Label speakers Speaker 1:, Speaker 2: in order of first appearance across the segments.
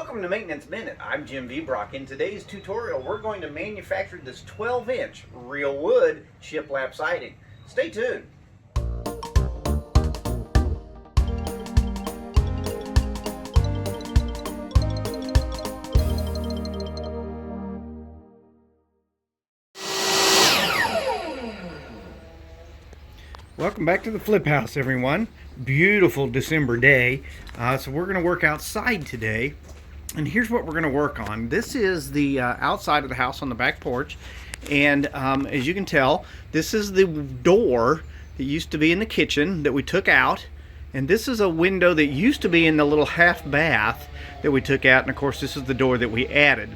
Speaker 1: Welcome to Maintenance Minute. I'm Jim Viebrock. In today's tutorial, we're going to manufacture this 12-inch real wood shiplap siding. Stay tuned. Welcome back to the flip house, everyone. Beautiful December day. So we're going to work outside today. And here's what we're going to work on. This is the outside of the house on the back porch. And as you can tell, this is the door that used to be in the kitchen that we took out. And this is a window that used to be in the little half bath that we took out. And of course, this is the door that we added.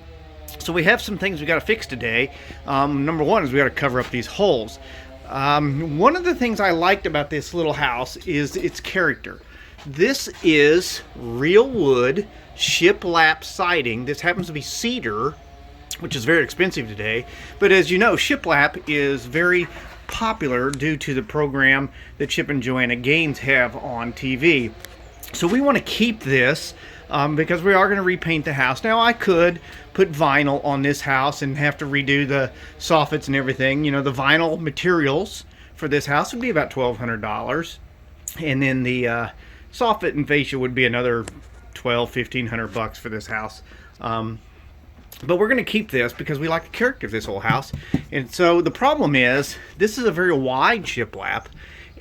Speaker 1: So we have some things we got to fix today. Number one is we got to cover up these holes. One of the things I liked about this little house is its character. This is real wood shiplap siding. This happens to be cedar, which is very expensive today. But as you know, shiplap is very popular due to the program that Chip and Joanna Gaines have on TV. So we want to keep this because we are going to repaint the house. Now I could put vinyl on this house and have to redo the soffits and everything. You know, the vinyl materials for this house would be about $1,200. And then the soffit and fascia would be another $1,500 for this house. But we're going to keep this because we like the character of this whole house. And so the problem is, this is a very wide shiplap.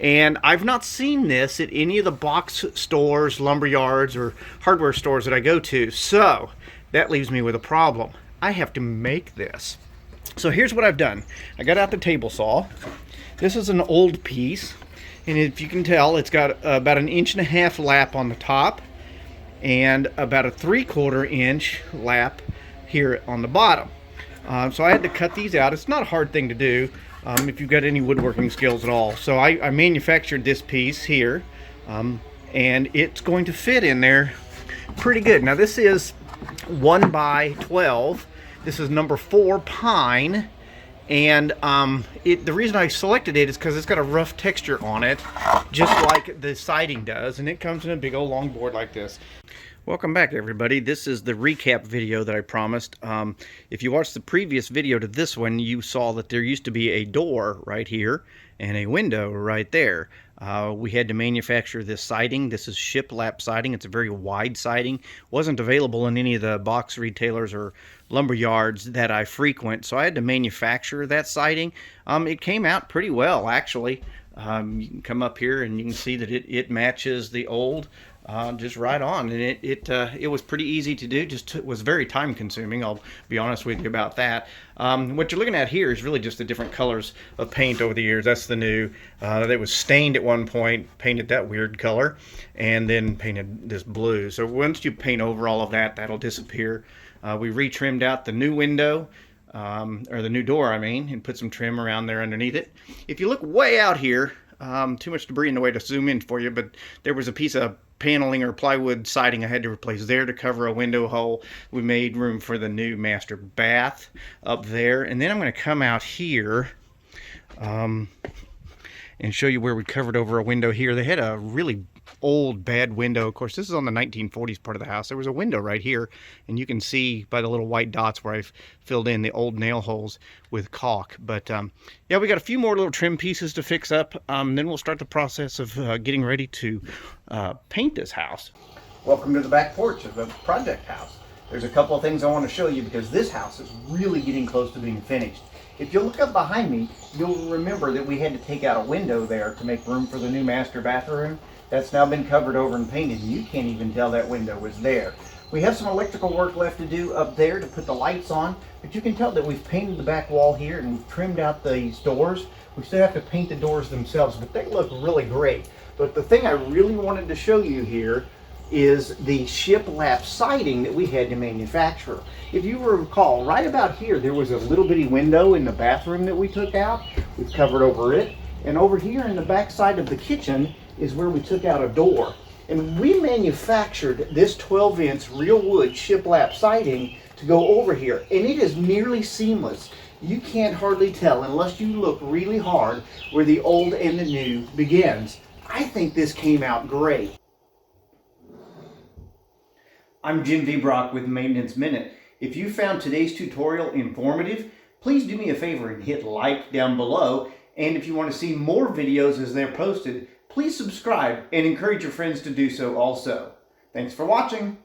Speaker 1: And I've not seen this at any of the box stores, lumber yards, or hardware stores that I go to. So that leaves me with a problem. I have to make this. So here's what I've done. I got out the table saw. This is an old piece. And if you can tell, it's got about 1.5 inch lap on the top and about a 3/4 inch lap here on the bottom. So I had to cut these out. It's not a hard thing to do if you've got any woodworking skills at all. So I manufactured this piece here, and it's going to fit in there pretty good. Now this is 1 by 12. This is number 4 pine. And the reason I selected it is because it's got a rough texture on it, just like the siding does, and it comes in a big old long board like this. Welcome back, everybody. This is the recap video that I promised. If you watched the previous video to this one, you saw that there used to be a door right here and a window right there. We had to manufacture this siding. This is shiplap siding. It's a very wide siding. Wasn't available in any of the box retailers or lumber yards that I frequent, so I had to manufacture that siding. It came out pretty well, actually. You can come up here and you can see that it matches the old just right on, and it was pretty easy to do. Just was very time consuming, I'll be honest with you about that. What you're looking at here is really just the different colors of paint over the years. That's the new that was stained at one point, painted that weird color, and then painted this blue. So once you paint over all of that, that'll disappear. We retrimmed out the new window, or the new door I mean, and put some trim around there underneath it. If you look way out here, too much debris in the way to zoom in for you, but there was a piece of paneling or plywood siding I had to replace there to cover a window hole. We made room for the new master bath up there, and then I'm going to come out here and show you where we covered over a window here. They had a really old bad window. Of course, this is on the 1940s part of the house. There was a window right here, and you can see by the little white dots where I've filled in the old nail holes with caulk. But yeah, we got a few more little trim pieces to fix up. Then we'll start the process of getting ready to paint this house. Welcome to the back porch of the project house. There's a couple of things I want to show you because this house is really getting close to being finished. If you look up behind me, you'll remember that we had to take out a window there to make room for the new master bathroom. That's now been covered over and painted, and you can't even tell that window was there. We have some electrical work left to do up there to put the lights on, but you can tell that we've painted the back wall here and we've trimmed out these doors. We still have to paint the doors themselves, but they look really great. But the thing I really wanted to show you here is the shiplap siding that we had to manufacture. If you recall, right about here, there was a little bitty window in the bathroom that we took out. We've covered over it. And over here in the back side of the kitchen is where we took out a door. And we manufactured this 12-inch real wood shiplap siding to go over here. And it is nearly seamless. You can't hardly tell unless you look really hard where the old and the new begins. I think this came out great. I'm Jim Viebrock with Maintenance Minute. If you found today's tutorial informative, please do me a favor and hit like down below. And if you want to see more videos as they're posted, please subscribe and encourage your friends to do so also. Thanks for watching.